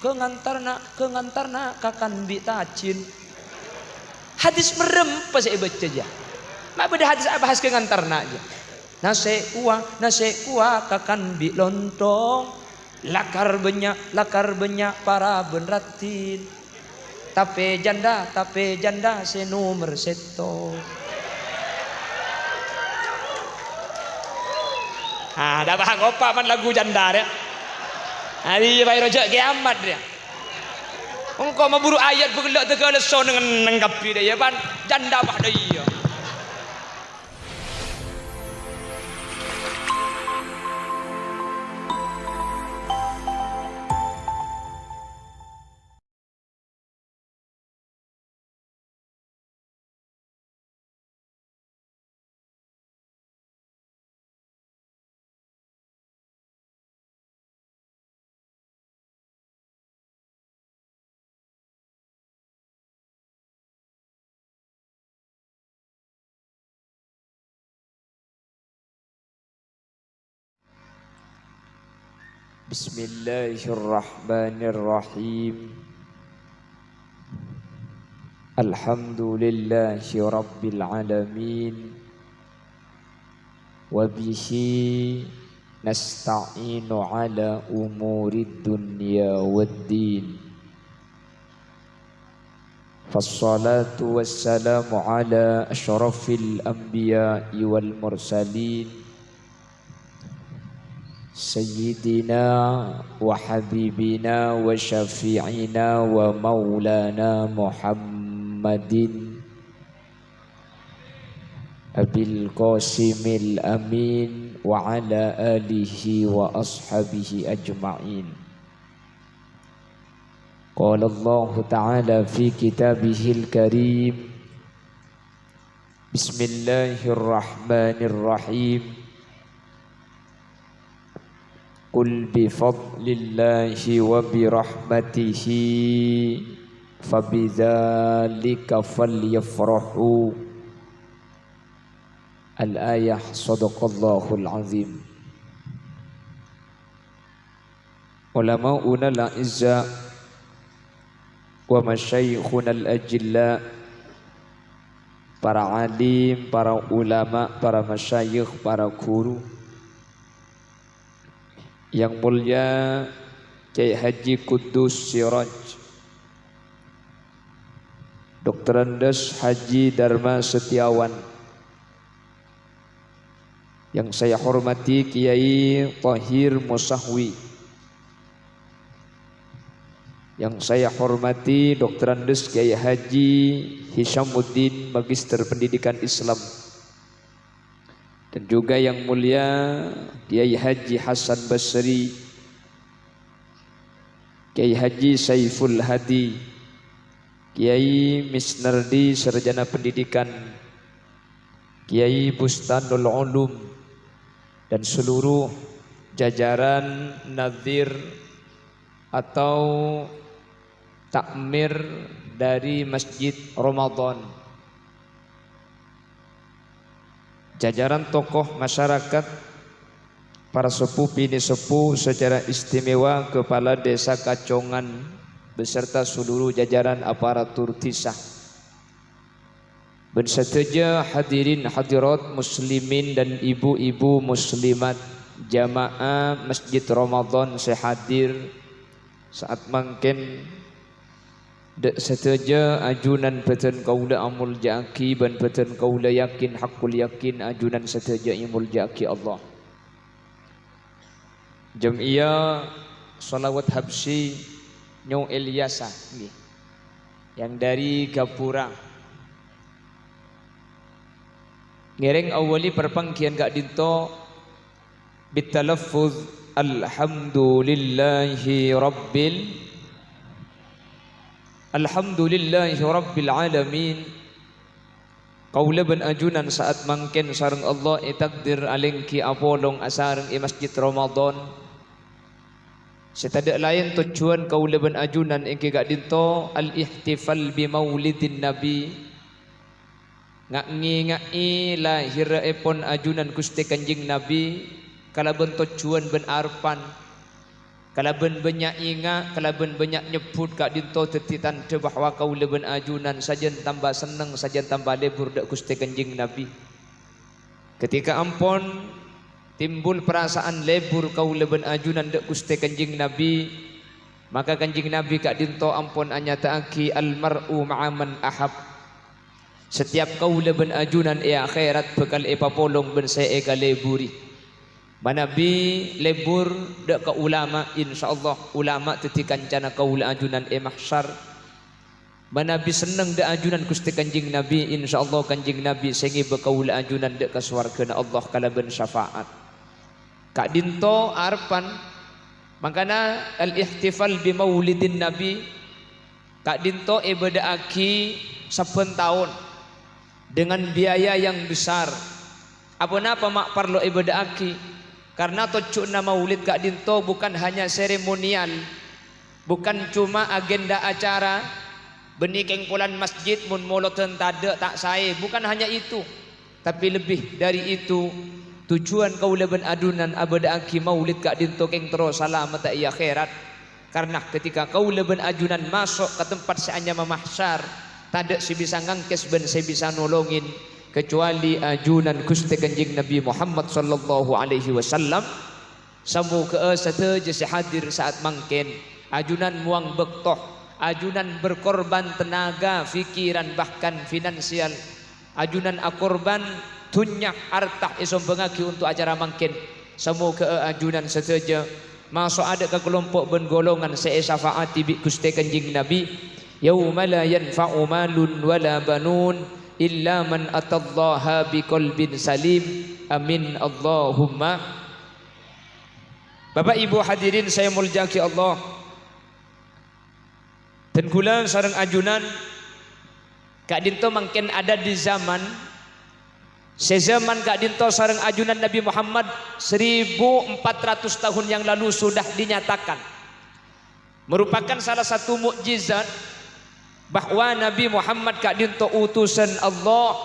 kengantarna kakan bi tacin. Hadis merem pas saya baca aja. Mak beda hadis bahas kengantarna aja. Nase kuah kakan bi lontong. Lakar banyak para benratin. Tape janda senumer seto. Dah bahang opak man lagu janda dia. Hari bayi rojak kiamat dia. Engkau memburu ayat bergelak tegak leso dengan nengkapi dia ban janda bah dia. Bismillahirrahmanirrahim. Alhamdulillahi rabbil alamin. Wa bihi nasta'inu ala umurid dunya waddin. Fassalatu wassalamu ala asyrafil anbiya'i wal mursalin. Sayyidina wa habibina wa syafi'ina wa maulana Muhammadin Abil Qasimil Amin wa ala alihi wa ashabihi ajma'in. Qala Allah Ta'ala fi kitabihil karim. Bismillahirrahmanirrahim. Qul bifadlillahi wa birahmatihi fabidzalika falyafrahu. Al-ayah sadaqallahul azim. Ulama'una al-a'izza wa masyayikhuna al-ajilla, para alim, para ulama, para masyayikh, para guru yang mulia Kiai Haji Kudus Siraj, Dr. Andes Haji Dharma Setiawan, yang saya hormati Kiai Tahir Musahwi, yang saya hormati Dr. Andes Kiai Haji Hishamuddin Magister Pendidikan Islam, dan juga yang mulia Kiai Haji Hasan Basri, Kiai Haji Saiful Hadi, Kiai Misnardi Sarjana Pendidikan, Kiai Bustanul Ulum, dan seluruh jajaran Nadhir atau takmir dari Masjid Ramadan, jajaran tokoh masyarakat, para sepuh bini sepuh, secara istimewa Kepala Desa Kacongan beserta seluruh jajaran aparatur tisah, bersetuju hadirin hadirat muslimin dan ibu-ibu muslimat, jamaah Masjid Ramadan sehadir saat mangken dek setuju ajunan beten kaula amul jaki ban beten kaula yakin hakul yakin ajunan setuju imul jaki Allah. Jamiah Salawat Habsyi Nyong Elyasa yang dari Gapura ngereng awali perpangkian gak dinto bitalaffuz alhamdulillahi rabbil alamin. Kaula ben ajunan saat mangken sareng Allah takdir alengki apolong asareng Masjid Ramadan. Setada lain tujuan kaula ben ajunan engke gak dinto al-ihtifal bi maulidin nabi, ngai lahiraipun ajunan Gusti Kanjeng Nabi kalaben tujuan ben arpan Kalaban banyak ingat, kalaban banyak nyebut kak dinto tetitan te bahwa kau leben ajunan sajen tambah seneng, sajen tambah lebur dak Gusti Kanjeng Nabi. Ketika ampun timbul perasaan lebur kau leben ajunan dak Gusti Kanjeng Nabi, maka Kanjeng Nabi kak dinto ampun anyataaki almar'u ma'aman ahab. Setiap kau leben ajunan akhirat bekal papolong ben saya leburi. Manabi lebur dak ka ulama, insyaallah ulama tetikan cana kaul ajunan mahsyar. Manabi seneng dak ajunan Gusti Kanjeng Nabi, insyaallah Kanjeng Nabi sengi bekaul ajunan dak ka swarga Allah kalaban syafaat. Kak dinto arpan makana al ihtifal bi maulidin nabi. Kak dinto ibadaaki saben tahun dengan biaya yang besar. Apa napa mak parlo ibadaaki? Karena tujuan maulid kak dinto bukan hanya seremonial, bukan cuma agenda acara, benih kengkulan masjid mun moloten tade tak sae, bukan hanya itu, tapi lebih dari itu. Tujuan kau leben adunan abadaaki maulid kak dinto keng terus salamat iya akhirat. Karena ketika kau leben ajunan masuk ke tempat seanya mahsyar, tade si bisa ngangkes ben si bisa nolongin kecuali ajunan Gusti Kanjeng Nabi Muhammad sallallahu alaihi wasallam. Samu ke sateja si hadir saat mangken ajunan muang bektoh, ajunan berkorban tenaga, fikiran bahkan finansial, ajunan akorban tunyak artah isom bengaki untuk acara mangken. Samu ke ajunan sateja masuk ada ke kelompok ben golongan syafaati bi Gusti Kanjeng Nabi yauma la yanfa'u malun wala banun illa man atallaha biqalbin salim. Amin Allahumma. Bapak Ibu hadirin saya muljaki Allah. Dan kula sareng ajunan kak dinto mangken ada di zaman sezaman kak dinto sareng ajunan Nabi Muhammad 1400 tahun yang lalu sudah dinyatakan merupakan salah satu mukjizat bahwa Nabi Muhammad kak dinto utusan Allah,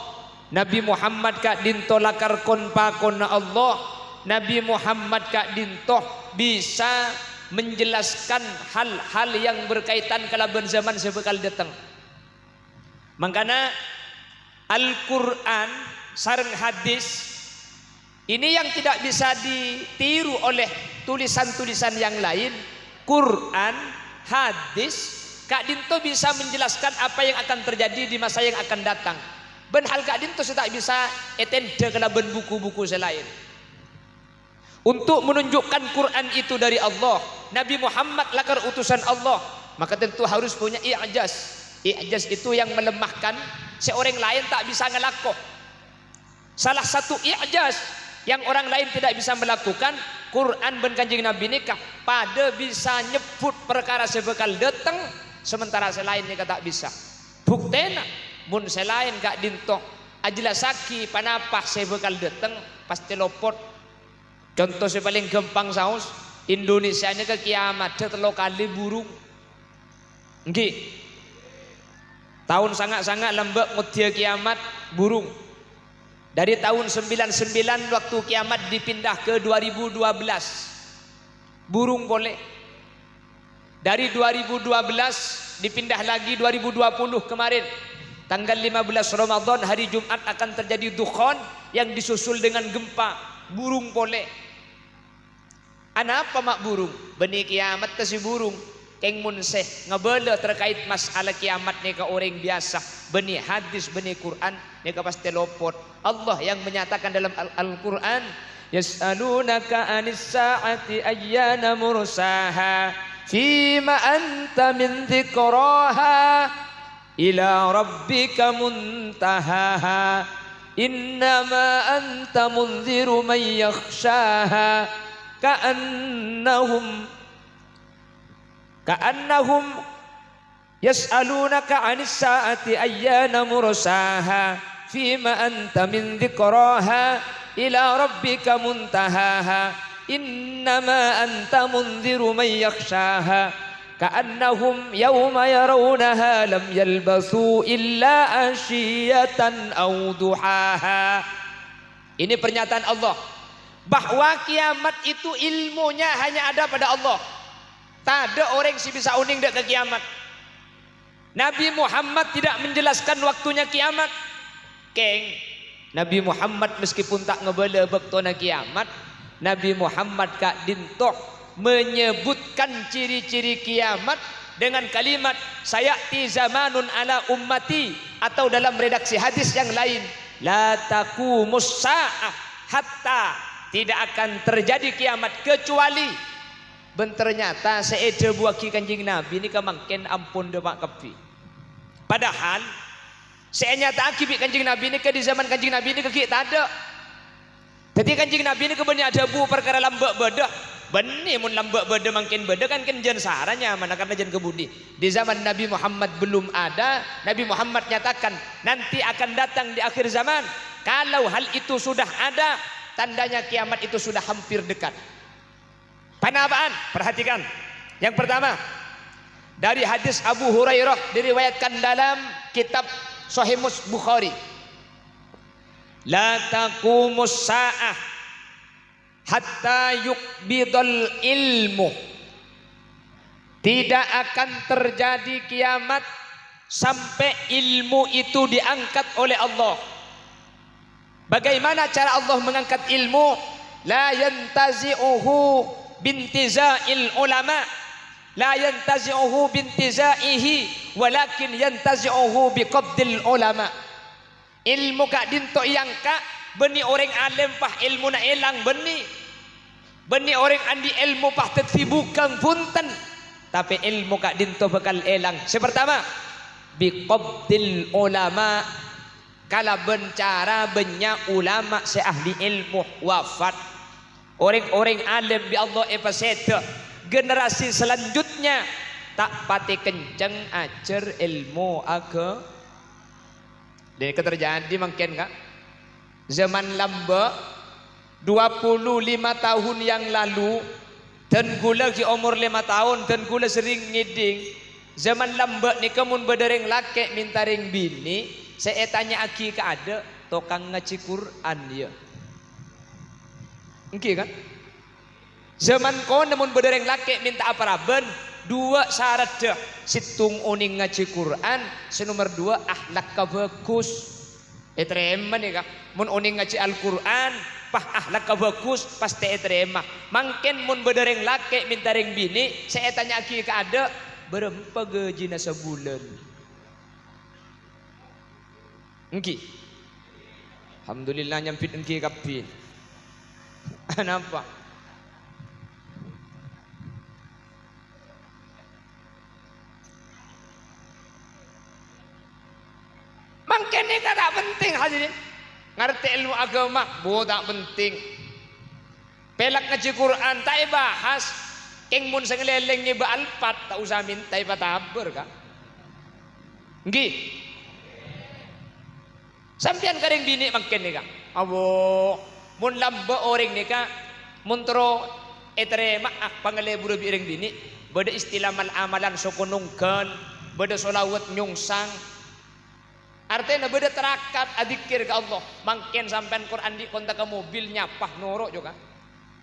Nabi Muhammad kak dinto lakar kon pakon Allah, Nabi Muhammad kak dinto bisa menjelaskan hal-hal yang berkaitan kalaban zaman sebekal datang. Makanya Al-Quran sareng hadis ini yang tidak bisa ditiru oleh tulisan-tulisan yang lain. Quran, hadis, Kak Dinto bisa menjelaskan apa yang akan terjadi di masa yang akan datang. Ben hal Kak Dinto tak bisa etende kalaban buku-buku selain. Untuk menunjukkan Quran itu dari Allah, Nabi Muhammad lakar utusan Allah, maka tentu harus punya i'jaz. I'jaz itu yang melemahkan seorang lain tak bisa ngelakuh. Salah satu i'jaz yang orang lain tidak bisa melakukan, Quran ben Kanjeng Nabi nikah pada bisa nyebut perkara sebekal datang, sementara selain nikah tak bisa. Buktena mun selain Kak Dinto ajelasaki panapah sebekal datang pasti lopot. Contoh yang paling gampang saus, Indonesia ini ke kiamat telo kali burung. Nggih. Tahun sangat-sangat lembek mutia kiamat burung. Dari tahun 99 waktu kiamat dipindah ke 2012. Burung boleh. Dari 2012 dipindah lagi 2020 kemarin. Tanggal 15 Ramadan hari Jumat akan terjadi dukhan yang disusul dengan gempa. Burung boleh. Apa mak burung? Benih kiamat ke si burung. Keng munseh ngebela terkait masalah kiamat ni ke orang biasa. Benih hadis, benih Quran ni ke pasti lopot. Allah yang menyatakan dalam Al-Quran, yas'alunaka anis sa'ati ayyana mursaha fima anta min dzikraha ila rabbika muntahaha innama anta munziru man yakhshaha ka'annahum yas'alunaka 'anis sa'ati ayyana mursaha fima anta min dzikraha ila rabbika muntahaha innama anta munziru man yakhshaha ka'annahum yawma yarawnaha lam yalbasu illa ashiyatan aw duhaha. Ini pernyataan Allah bahwa kiamat itu ilmunya hanya ada pada Allah. Tak ada orang si bisa uning dak ke kiamat. Nabi Muhammad tidak menjelaskan waktunya kiamat. Keng, Nabi Muhammad meskipun tak ngebala waktuna kiamat, Nabi Muhammad kak dintoh menyebutkan ciri-ciri kiamat dengan kalimat sayati zamanun ala ummati, atau dalam redaksi hadis yang lain la taqumus saah hatta, tidak akan terjadi kiamat kecuali ben ternyata seede buaki kanjing Nabi ini kemangken ampun demak kepi. Padahal saya nyata akibat kanjing Nabi ini ke di zaman kanjing Nabi ini ke tak ada. Jadi kanjing Nabi ini kebenar ada bu perkara lambak bedah. Benih mun lambak bedah makin bedah kan jen saranya mana karena jen kebudi. Di zaman Nabi Muhammad belum ada. Nabi Muhammad nyatakan nanti akan datang di akhir zaman. Kalau hal itu sudah ada, tandanya kiamat itu sudah hampir dekat. Penapaan? Perhatikan. Yang pertama, dari hadis Abu Hurairah diriwayatkan dalam kitab Sahih Bukhari. La taqumus sa'ah hatta yuqbidul ilmu. Tidak akan terjadi kiamat sampai ilmu itu diangkat oleh Allah. Bagaimana cara Allah mengangkat ilmu? La yantazi'uhu bintiza'il ulama, la yantazi'uhu bintizaihi walakin yantazi'uhu biqabdil ulama. Ilmu kak dinto yang kak beni orang alim pah ilmu na elang beni orang andi ilmu pah tetfibukan punten, tapi ilmu kak dinto bakal elang. Sepertama biqabdil ulama, kala bencara banyak ulama seahli ilmu wafat. Orang-orang alim bi Allah epaseta, generasi selanjutnya tak pati kenceng ajar ilmu agama. Dan terjadi mungkin kak zaman lamba 25 tahun yang lalu, dan gula ki umur 5 tahun, dan gula sering ngiding. Zaman lamba ni kamun bedereng laki minta ring bini, saya tanya aki ke ada tokang ngaji Quran ya. Oke kan? Zaman kau namun bedereng laki minta apa raben? 2 syarat dah. Situng uning ngaji Quran, senomor 2 akhlak ka bagus. Terima nih kak. Mun uning ngaji Al-Quran, pah akhlak ka bagus pasti terima. Mungkin mun bedereng laki minta ring bini, saya tanya aki ke ada berapa gajinya sebulan? Engki. Alhamdulillah nyampit engki kapi. Kenapa? Mungkin ini tak penting hadirin. Ngerti ilmu agama, bu tak penting. Pelak ngaji Quran tak bahas. Keng mun sengeleleng ngiba alpat tak usah minta iba taber kak. Nggih. Sampian karing bini mungkin nih kak. Abo mun lamba orang nih kak. Muntro etere maak pangaleburu biring bini. Bada istilah amalan sokonungkan, bada solawat nyungsang. Artinya beda terakat adikir ke Allah. Mungkin sampean Quran di kontak ke mobil nyapah norok juga.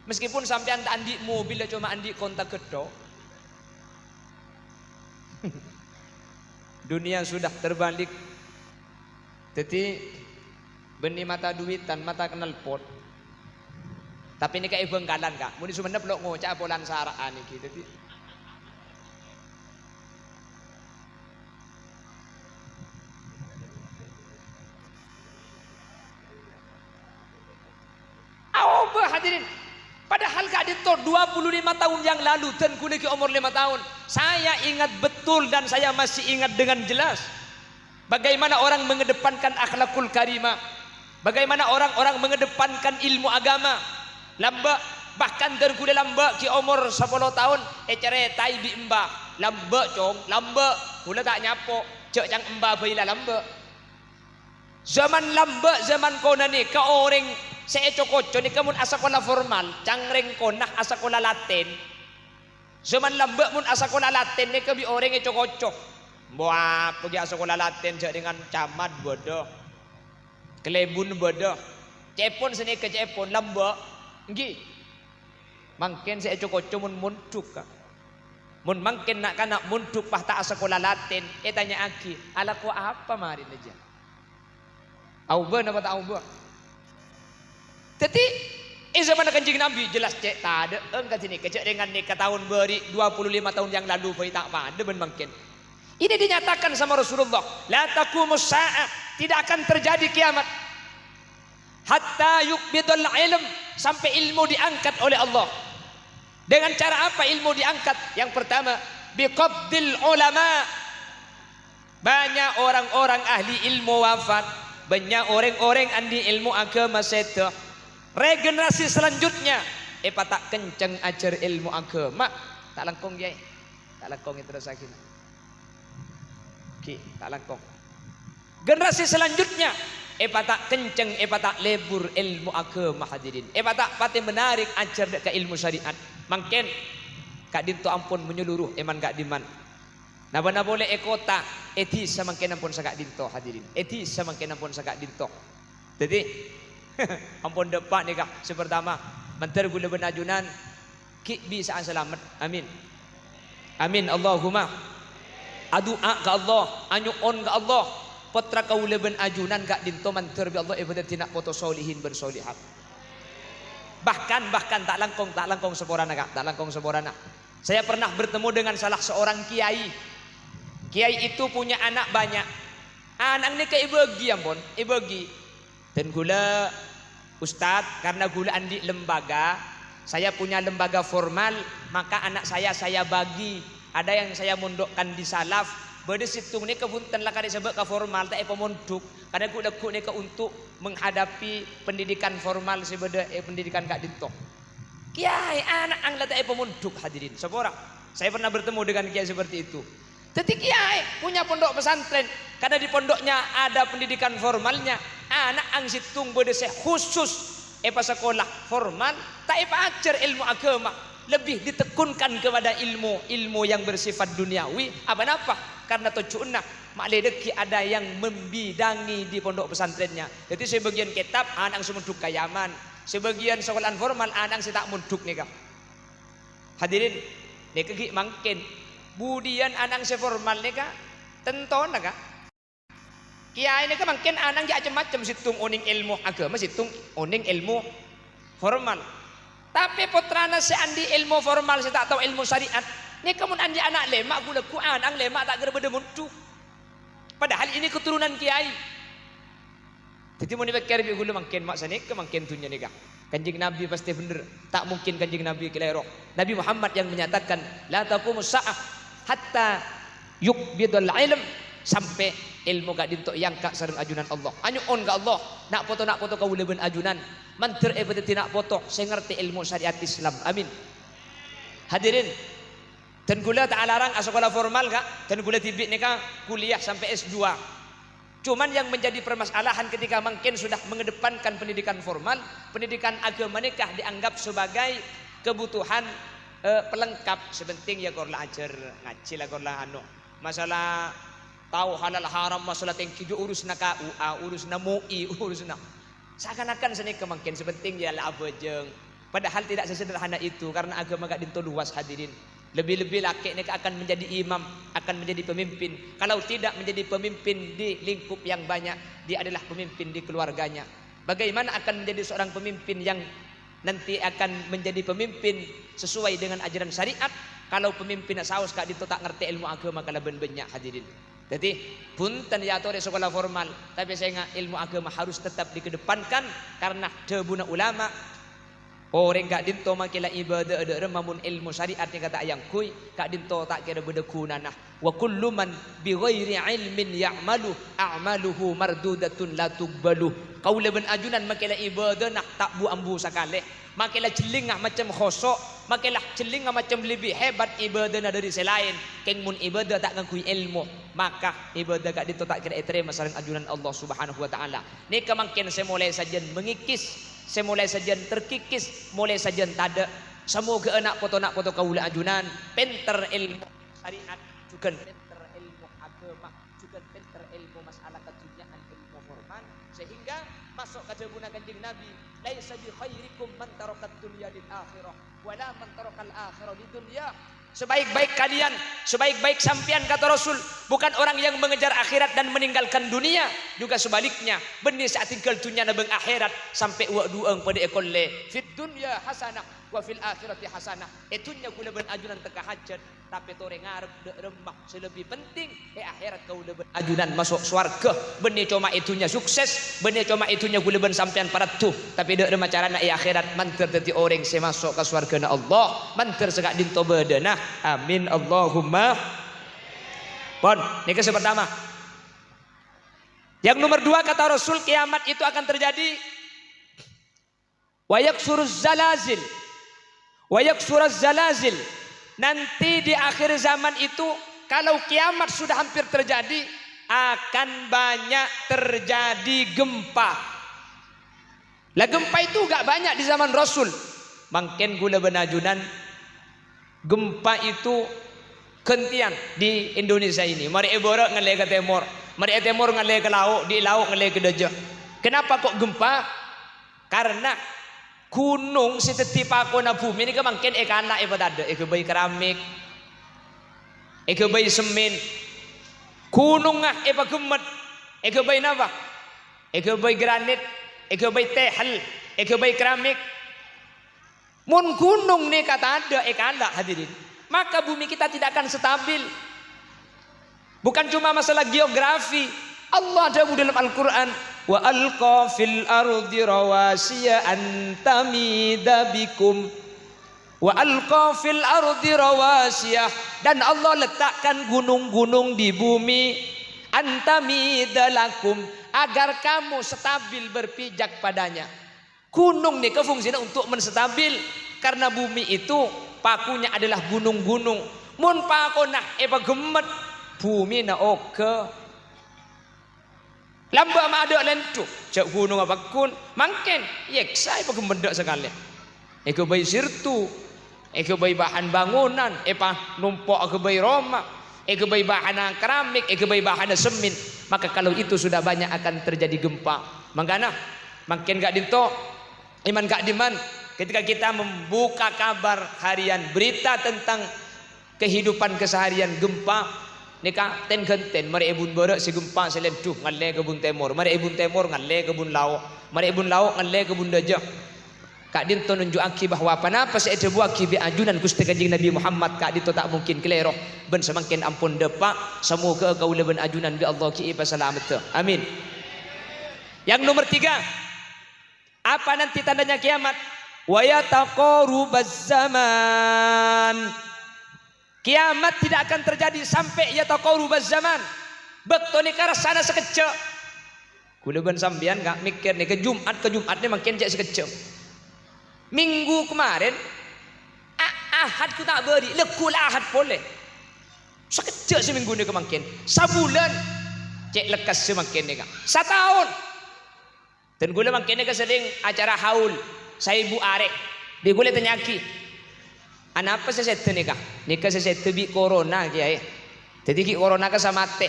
Meskipun sampean tak andi mobil cuma andi kontak gedok. Dunia sudah terbalik. Jadi benih mata duitan, mata kenal pot. Tapi ini kayak bengkalan kak. Muni sebenarnya belum ngocak polan saraan ini. Jadi hadirin, padahal kak dito 25 tahun yang lalu dan kuliki umur 5 tahun, saya ingat betul dan saya masih ingat dengan jelas bagaimana orang mengedepankan akhlakul karimah, bagaimana orang-orang mengedepankan ilmu agama. Lamba bahkan dan kuda lamba ki umur 10 tahun ceretai bi emba lamba cong lamba kula tak nyapo cek cang emba baila lamba. Zaman lamba zaman kona ni ka orang saya cokoco ni kamun asakola formal, cangreng konah asakola Latin. Zaman lamba mun asakola Latin ni kabi orang yang cokoco. Buah pergi asakola Latin jak dengan camat bodoh, kelebun bodoh, cepon seni ke cepon lamba, ngi. Mungkin saya cokoco mun muncuk. Mun mangkin nak kana munduk pah tak sekolah Latin, tanya aki, ala ku apa marin aja. Auba napa tak auba? Jadi zaman Kanjeng Nabi jelas cek tak ada engkau sini kecek dengan nikah tahun beri 25 tahun yang lalu beri tak pada ben mangkin. Ini dinyatakan sama Rasulullah, la taqumus saa'ah, tidak akan terjadi kiamat hatta yuqbidul ilm, sampai ilmu diangkat oleh Allah. Dengan cara apa ilmu diangkat? Yang pertama, biqabdil ulama. Banyak orang-orang ahli ilmu wafat, banyak orang-orang ahli ilmu agama seto. Regenerasi selanjutnya, tak kenceng ajar ilmu agama, tak langkong ya, tak langkong itu sakin. Ki, tak langkong. Generasi selanjutnya, tak kenceng, tak lebur ilmu agama hadirin. Tak pati menarik ajar ke ilmu syariat. Mungkin kak dinto ampun menyeluruh eman kak diman. Napa boleh ekota eti samangken ampun sakak dinto hadirin. Eti samangken ampun sakak dinto. Jadi ampun depak nih kak. Sepertama mentar gula benajunan ki bisa selamat. Amin. Amin Allahumma. Adua ke Allah, anyuon ke Allah. Potra kaula ben ajunan kak dinto mantar bi Allah ibadat tina foto solihin bersolihat. Bahkan tak langkong seborana kak, tak langkong seborana. Saya pernah bertemu dengan salah seorang kiai. Kiai itu punya anak banyak. Anak ini ke ibagi ampun, ibagi. Dan gula Ustadz, karena gula andi lembaga, saya punya lembaga formal, maka anak saya bagi. Ada yang saya mondokkan di salaf. Bade situng ni kebuntan lah kada sebab ke formal tak pemondok. Kadang ku ni ke untuk menghadapi pendidikan formal sebeda pendidikan kak dinto. Kiai anak ang tak pemondok hadirin. Seorang saya pernah bertemu dengan kiai seperti itu. Jadi kiai punya pondok pesantren, karena di pondoknya ada pendidikan formalnya. Anak ang situng bade khusus sekolah formal tak ajar ilmu agama. Lebih ditekunkan kepada ilmu yang bersifat duniawi. Apa? Karena tujuannya maklideki ada yang membidangi di pondok pesantrennya. Jadi sebagian kitab anak semunduk kayaman, sebagian sekolah formal anak saya tak munduk nih kak. Hadirin, nih kaki mangkin. Budian anak seformal nih kak, tenton kak. Kiai ini kan mungkin anak macam-macam situng oning ilmu agama, situng oning ilmu formal. Tapi putrana si andi ilmu formal, saya tak tahu ilmu syariat. Ini kemun andi anak lemak gula kuan, ang lemak tak gerbeda mundu. Padahal ini keturunan kiai. Jadi mau dipikir gula makin mak sana ke makin dunia ni kah. Kanjeng Nabi pasti benar. Tak mungkin kanjeng Nabi kelero. Nabi Muhammad yang menyatakan la taqumus saah hatta yuqbidul ilm, sampai ilmu gak dintok yang kak sareng ajunan Allah. Anyu on ke Allah. Nak foto kau leben ajunan. Manter ebeti nak foto. Saya ngerti ilmu syariat Islam. Amin. Hadirin. Dan gula tak alarang sekolah formal kak. Dan gula tibik ni kak kuliah sampai S2. Cuman yang menjadi permasalahan ketika mungkin sudah mengedepankan pendidikan formal, pendidikan agama nikah dianggap sebagai kebutuhan pelengkap. Sebenting ya korla ajar ngaji lah korla anu. Masalah tahu halal haram, masalah tengki urus na KUA, urus na MUI, urus na. Seakan-akan seni kemungkinan sepenting ya lah abajeng. Padahal tidak sesederhana itu karena agama gak dinto luas hadirin. Lebih-lebih laki ini akan menjadi imam, akan menjadi pemimpin. Kalau tidak menjadi pemimpin di lingkup yang banyak, dia adalah pemimpin di keluarganya. Bagaimana akan menjadi seorang pemimpin yang nanti akan menjadi pemimpin sesuai dengan ajaran syariat? Kalau pemimpin saus gak dinto tak ngerti ilmu agama kalau banyak hadirin. Jadi punten ya atau sekolah formal, tapi saya ingat ilmu agama harus tetap dikedepankan karena debuna ulama. Orang gak dinto makilah ibadah ada remamun ilmu syariat yang kata ayang kui gak dinto tak kira beda kunanah. Wa kullu man bi ghairi ilmin ya'malu a'maluhu mardudatun la tuqbalu. Kau leben ajunan makilah ibadah nak tak bu ambu sakale. Makilah celingah macam khosok, makilah celingah macam lebih hebat ibadah dari selain. Keng mun ibadah tak ngakui ilmu, maka ibadah gak dinto tak kira terima sareng ajunan Allah Subhanahu wa taala. Ni kemungkinan saya mulai saja mengikis, saya mulai saja terkikis, mulai saja tada. Semoga anak foto kaula ajunan, pinter ilmu syariat, juga pinter ilmu agama, juga pinter ilmu masalah keduniaan, ilmu formal, sehingga masuk ke jawaban kanjeng Nabi, laisa bi khairikum man tarakat dunya lil akhirah, wala man tarakal akhirah lid dunya. Sebaik-baik kalian, sebaik-baik sampian kata Rasul, bukan orang yang mengejar akhirat dan meninggalkan dunia, juga sebaliknya. Benih saat tinggal dunia nabeng akhirat sampai uak duang pada ekolle. Fit dunya hasanah wa fil akhirati hasanah. Itunya gula ben ajunan teka hajat, tapi tore ngarep de remah selebih penting akhirat kau leben ajunan masuk swarga. Benih cuma itunya sukses, benih cuma itunya gula ben sampean paratu, tapi de remah carana akhirat manter dadi orang se masuk ke swargana Allah, manter segak dinto bedena. Amin Allahumma. Pon, ini yang pertama. Yang nomor dua kata Rasul, kiamat itu akan terjadi. Wa yaksuruz zalazil. Wa yaksuruz zalazil. Nanti di akhir zaman itu, kalau kiamat sudah hampir terjadi, akan banyak terjadi gempa. Lah gempa itu gak banyak di zaman Rasul. Mungkin gula benajunan gempa itu kentian di Indonesia ini. Mari ebora ngale ke timur, mari timur ngale ke laut, di laut ngale ke dajah. Kenapa kok gempa? Karena gunung setetipa kona bumi ini kemangkin ekana ebadada, ekebay keramik, ekebay semen, gunung ngah epagemet, ekebay napa? Ekebay granit, ekebay tehel, ekebay keramik. Mun gunung nih kata ada ekana hadirin, maka bumi kita tidak akan stabil. Bukan cuma masalah geografi. Allah ada dalam Al-Quran, wa alqa fil ardi rawasiya an tamida bikum, wa alqa fil ardi rawasiya, dan Allah letakkan gunung-gunung di bumi an tamida lakum, agar kamu stabil berpijak padanya. Gunung nih kefungsinya untuk menstabil, karena bumi itu pakunya adalah gunung-gunung. Mun pakona eba gemet bumi na oke. Lamba ma ada lentu, cak gunung apa kun, mangken yeksa eba gemedak sekali. Eko bayi sirtu, eko bayi bahan bangunan, epa numpok eko bayi Roma, eko bayi bahan keramik, eko bayi bahan semen. Maka kalau itu sudah banyak akan terjadi gempa. Mangkana makin gak dinto iman gak diman ketika kita membuka kabar harian berita tentang kehidupan keseharian gempa nika ten genten mari ebun borok si gempa selentuh ngalle kebun temur, mari ebun temur ngalle kebun lauk, mari ebun lauk ngalle kebun dajah. Kak dinto nunjuk aki bahwa panapa saya ada buah kibi ajunan Gusti Kanjeng Nabi Muhammad, kak dinto tak mungkin keleroh ben semakin ampun depak semoga kau leben ajunan bi Allah ki selamat. Amin. Yang nomor 3, apa nanti tandanya kiamat? Wa yataqarubaz zaman. Kiamat tidak akan terjadi sampai yataqarubaz zaman. Bekto ni kara sana sekecek. Kuleban sambian gak mikir nih ke Jumat nih makin jak sekecek. Minggu kemarin Ahad ku tak beri, lekul Ahad boleh. Sekecek seminggu ni kemakin. Sabulan cek lekas semakin ni kak. Setahun. Dan gula makin ni kesering acara haul. Saya ibu arek. Dia gula tanyaki. Anak apa saya setu ni kak? Nikah saya setu bi corona kiai. Jadi ki corona ke sama teh.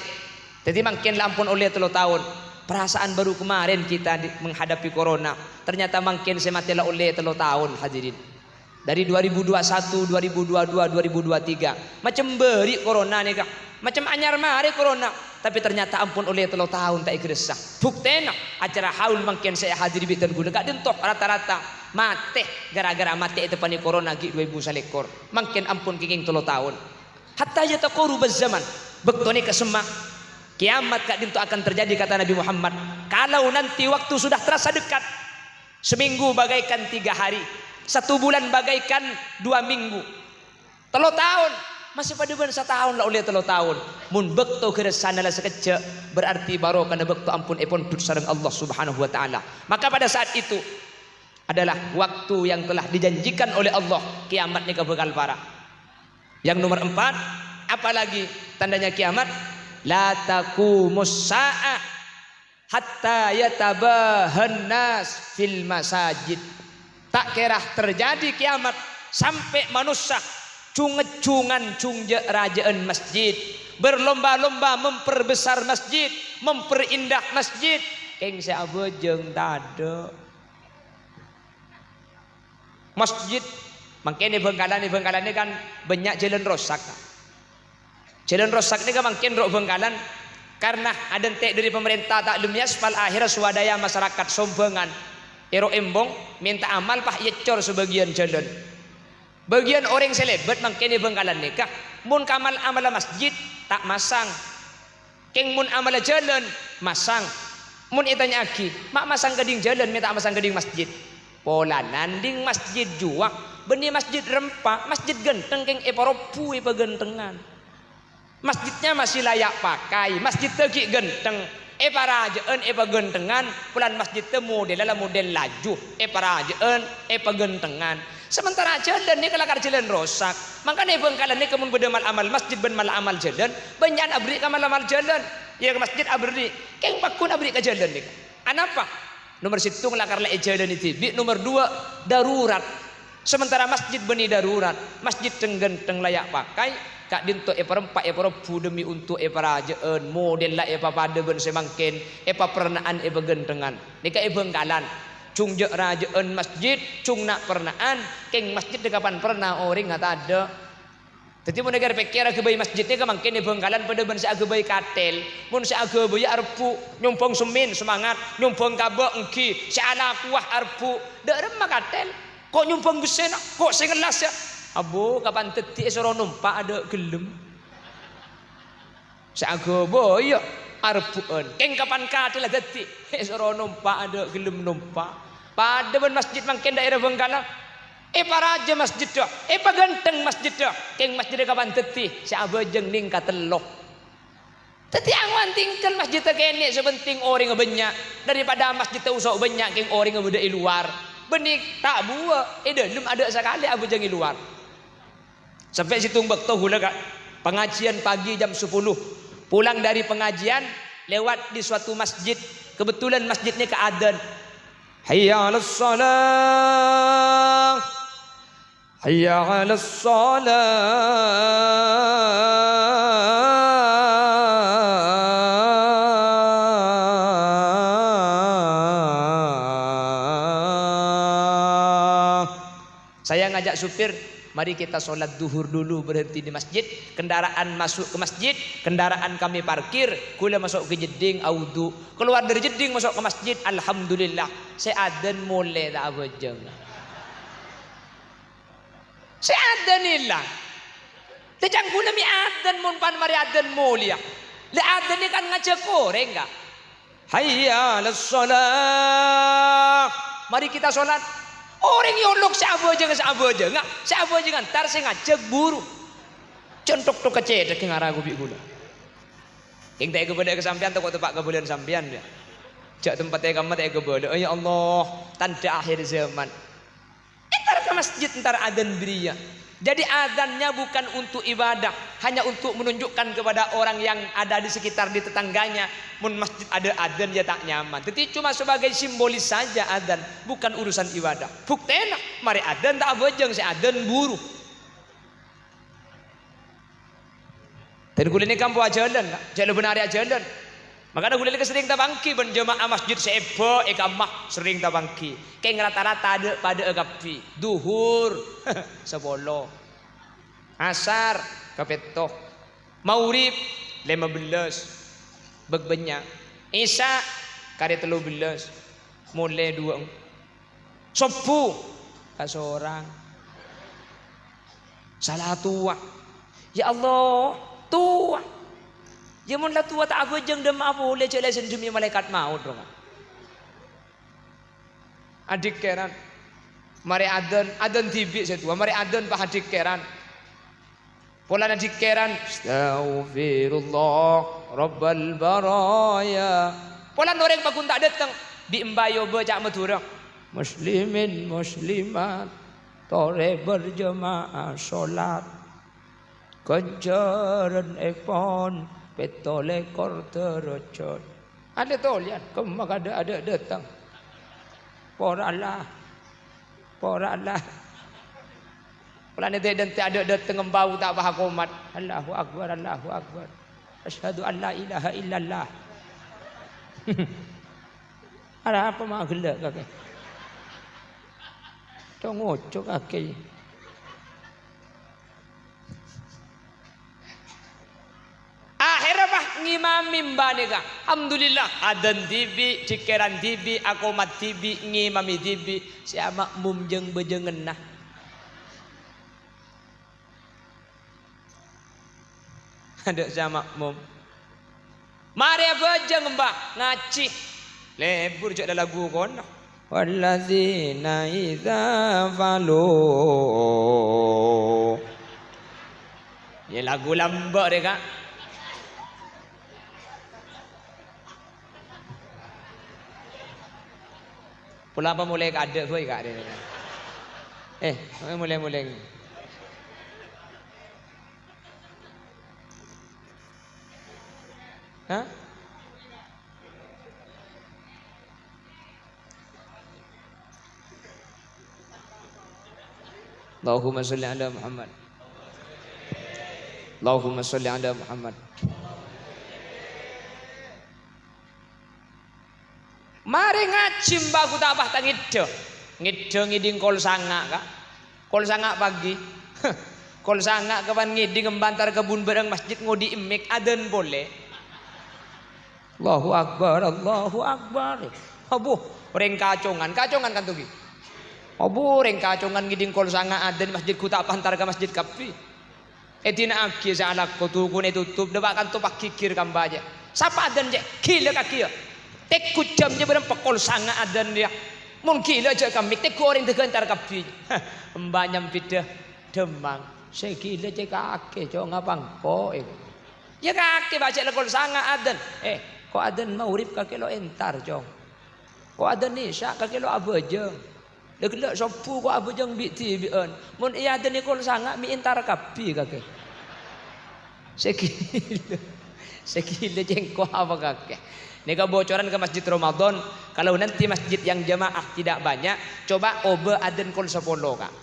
Jadi makin lampun oleh 3 tahun. Perasaan baru kemarin kita menghadapi corona. Ternyata makin sematilah oleh 3 tahun hadirin. Dari 2021, 2022, 2023. Macam beri corona nih kak. Macam anyar mari corona. Tapi ternyata ampun oleh 3 tahun tak ikresah. Buktena acara haul makin saya hadir di bitan guna. Gak dentok rata-rata. Mate gara-gara mate itu pani corona gi 2021. Makin ampun kenging 3 tahun. Hatta yataqarubaz zaman. Bektone kesemak. Kiamat kak dinto akan terjadi kata Nabi Muhammad. Kalau nanti waktu sudah terasa dekat. Seminggu bagaikan 3 hari. 1 bulan bagaikan 2 minggu. 3 tahun. Masih pada bulan 1 tahun lah oleh 3 tahun. Mun bekto keresana lah sekejap. Berarti baru karena bekto ampun epon tut sareng Allah subhanahu wa ta'ala. Maka pada saat itu adalah waktu yang telah dijanjikan oleh Allah. Kiamat ni bakal parah. Yang nomor 4. Apalagi tandanya kiamat? La taqumus sa'ah hatta yatabahan nas fil masajid. Tak kira terjadi kiamat sampai manusia cungecungan cungje rajaan masjid, berlomba-lomba memperbesar masjid, memperindah masjid. Keng saya abejeng dada. Masjid Makanya di Bengkalan ini kan banyak jalan rosak. Jalan rosak ini kan makin rok Bengkalan karena ada entek dari pemerintah taklum aspal akhirnya swadaya masyarakat sombengan. Ero embong minta amal pah yecor sebagian jalan. Bagian orang selebet makin di Bengkalan nikah. Mun kamal amal masjid tak masang. Keng mun amal jalan masang. Mun itanya aki, mak masang geding jalan minta masang geding masjid. Pola nanding masjid juak, benih masjid rempah, masjid genteng keng eparopu epa gentengan. Masjidnya masih layak pakai, masjid tegi genteng, epa rajaan epa gentengan, pulan masjid te model laju, epa rajaan epa gentengan. Sementara jalan ni kelakar jalan rosak, makanya Bengkalan ni kemun beda mal amal masjid ben mal amal jalan, banyak abri ke mal amal jalan, ya ke masjid abri, keng pakun abri ke jalan ni. Anapa? Nomor situ kelakar le jalan itu. Nomor 2 darurat. Sementara masjid beni darurat, masjid tenggenteng layak pakai, kak dinto epa rempak epa repu demi untuk epa rajaan, model lah epa pada ben semangkin, epa pernaan epa gentengan. Ni ka Bengkalan. Cung je rajaan masjid, cung nak pernaan, keng masjid de kapan pernah orang nggak ada. Jadi mun negara pikir agebai masjidnya kemangkin di Bengkalan pada ben agebai katel, mun agebai arpu nyumpong semin semangat, nyumpong kabak engki, ala kuah arpu, dak remah katel. Kok nyumpong besen, kok sengelas ya? Abo kapan teti esoro numpak ada gelem. Agebai ya arpuan, keng kapan katel teti esoro numpak ada gelem numpak. Pada ben masjid mangkin daerah Bengkalan, epa raja masjid dah, epa ganteng masjid dah, keng masjid kapan teti, si abajeng ning katelok. Teti angwan tinggal masjid kene sebenting orang banyak daripada masjid usah banyak keng orang beda luar. Benik tak buah, dalam ada sekali abajeng luar. Sampai situ bakto hula kak, pengajian pagi jam 10, pulang dari pengajian lewat di suatu masjid, kebetulan masjidnya keadaan. Hayya 'alas shalah, hayya 'alas salah. Saya ngajak supir, mari kita sholat duhur dulu, berhenti di masjid. Kendaraan masuk ke masjid, kendaraan kami parkir, kula masuk ke jeding audu, keluar dari jeding masuk ke masjid. Alhamdulillah, saya adan mulai tak bejeng. Saya adan ilah. Tejang kula mi adan mun pan mari adan mulia. Le adan ni kan ngajak koreng enggak? Hayya 'alas shalah. Mari kita sholat. Orang yolok siapa aja enggak, siapa aja ntar saya ngajak buru. Contok tok kecedek yang arah gubi gula. Yang tak kepada kesampian tu kau tempat kebulan sampian dia. Jak tempat yang kamu tak kebulan. Ya Allah, tanda akhir zaman. Entar ke masjid entar adzan beria. Jadi adzannya bukan untuk ibadah, hanya untuk menunjukkan kepada orang yang ada di sekitar di tetangganya, mun masjid ada adzan ya tak nyaman. Jadi cuma sebagai simbolis saja adzan, bukan urusan ibadah. Buktena, mari adzan tak bojeng si adzan buru. Dan kuliah kampung jalan, jalan benar ya jalan. Makanya kuliah sering tabangki ben jemaah masjid sebo ekamah sering tabangki. Kayak rata-rata ada pada agapi. Duhur 10, asar kapetoh, maurib 15, begbanyak. Isya kare 13, mulai 2. Subuh kasorang. Salah tua. Ya Allah, tua. Ya mun la tua tak abajeng dem apa boleh cek demi malaikat maut dong. Adik keran. Mari adan tibi setua, mari adan pak adik keran. Pola adik keran, astaghfirullah rabbal baraya. Pola orang pakun tak datang di embayo baca madura. Muslimin muslimat tore berjamaah salat. Ganjaran epon petole kor terocot. Ada tolian, kemak ada datang. Poralah. Pelan itu dan ada datang bau tak faham komat. Allahu akbar, Allahu akbar. Asyhadu an la ilaha illallah. Ada apa mak gelak kakek? Tunggu cok kakek. pah ngimami mbanika. Alhamdulillah adan tibi, cikeran tibi, akomat tibi, ngimami tibi, si makmum jeung bejengen nah. Ada sama makmum. Mari bejeng mbak ngaci. Lebur cak ada lagu kono. Walladzina idza falu. Ya lagu lambak deh kak. Pulang apa mulai ada boy kak dia. Mulai. Hah? Allahumma sholli ala Muhammad. Allahumma sholli ala Muhammad. Mari ngaji mbak ku tak apa tak ngide ngiding kol sanga kak. Kol sanga pagi. Kol sanga kapan ngiding ngembantar kebun bareng masjid ngodi imik adan boleh. Allahu Akbar, Allahu Akbar. Abu, reng kacongan kan tuh. Abu, reng kacongan ngiding kol sanga adan masjid ku tak pantar ke masjid kapi. Etina aki sa anak ko tuku ne tutup debakan tu pak kikir kambaja. Sapa adan je? Gila kaki ya. Tek ku jam je berem pekol sanga adan dia. Mun gila je kami tek ku orang tegentar kapi. Mbanyam pidah demang. Saya gila je kaki jo ngapang ko. Ya kaki baca lekol sanga adan. Kok adan maurib kaki lo entar jong. Kok adan nisya kaki lo abajeng. Degelak sopu kok abajeng biti bian. Mun iya adan ni kol sanga mi entar kapi kaki. Sekila jengko apa kaki. Ini kebocoran ke masjid Ramadan. Kalau nanti masjid yang jamaah tidak banyak, coba obe adan kol 10 kak.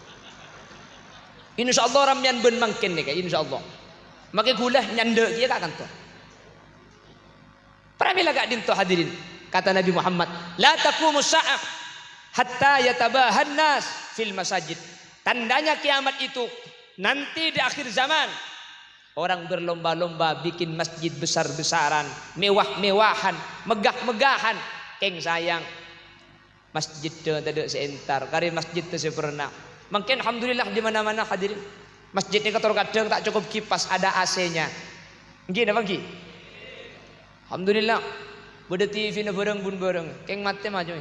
Insya Allah ramyan ben mangkin nih kak. Insya Allah. Maka gula nyande dia kak kantor. Pramila gak dinto hadirin. Kata Nabi Muhammad, la taqumu sa'ah hatta yatabahan nas fil masajid. Tandanya kiamat itu nanti di akhir zaman orang berlomba-lomba bikin masjid besar-besaran, mewah-mewahan, megah-megahan. Keng sayang masjid teu seentar, kari masjid teu sempurna. Mungkin alhamdulillah di mana-mana hadirin. Masjid ini kadang tak cukup kipas, ada AC-nya. Nggih napa nggih? Alhamdulillah. Beda TV na bareng bun bareng. Keng mate maju.